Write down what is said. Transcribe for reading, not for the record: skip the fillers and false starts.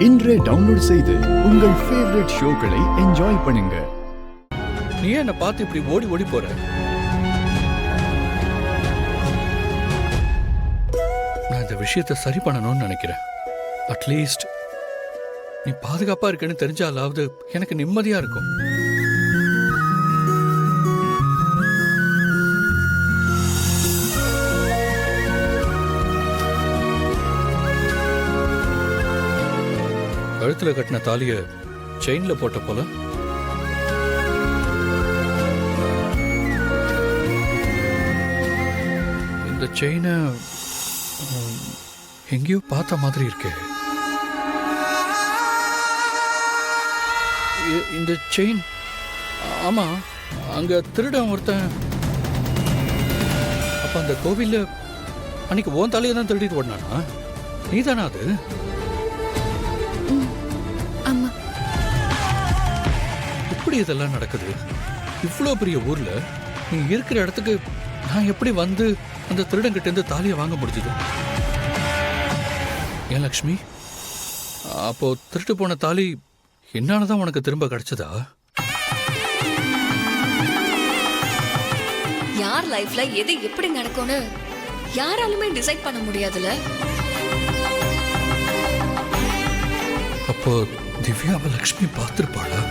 இன்றே டவுன்லோட் செய்து உங்கள் ஃபேவரட் ஷோக்களை என்ஜாய் பண்ணுங்க. நீ என்ன பார்த்து இப்படி ஓடி ஓடி போற? நான் இந்த விஷயத்தை சரி பண்ணணும்னு நினைக்கிறேன். அட்லீஸ்ட் நீ பாதுகாப்பா இருக்கன்னு தெரிஞ்சாலாவது எனக்கு நிம்மதியா இருக்கும். கழுத்துல கட்டின தாலிய செயின்ல போட்ட போல இந்த செயினை எங்கேயோ பார்த்த மாதிரி இருக்கே. இந்த செயின், ஆமா, அங்க திருடன் ஒருத்தன் அப்ப அந்த கோவில்ல அன்னைக்கு ஓன் தாலியை தான் திருடிட்டு ஓடினானா? நீதானா அது? எப்படி இதெல்லாம் நடக்குது? இவ்வளோ பெரிய ஊர்ல நீ இருக்கிற இடத்துக்கு நான் எப்படி வந்து அந்த திருடங்கிட்ட இருந்து தாலியை வாங்க முடிஞ்சது? ஏன் லக்ஷ்மி, அப்போ திருட்டு போன தாலி என்னாலதான் உனக்கு திரும்ப கிடைச்சதா? யார் லைஃப்ல எது எப்படி நடக்கும்னு யாராலுமே டிசைட் பண்ண முடியாதுல. அப்போ திவ்யாவை லக்ஷ்மி பார்த்திருப்பாளா?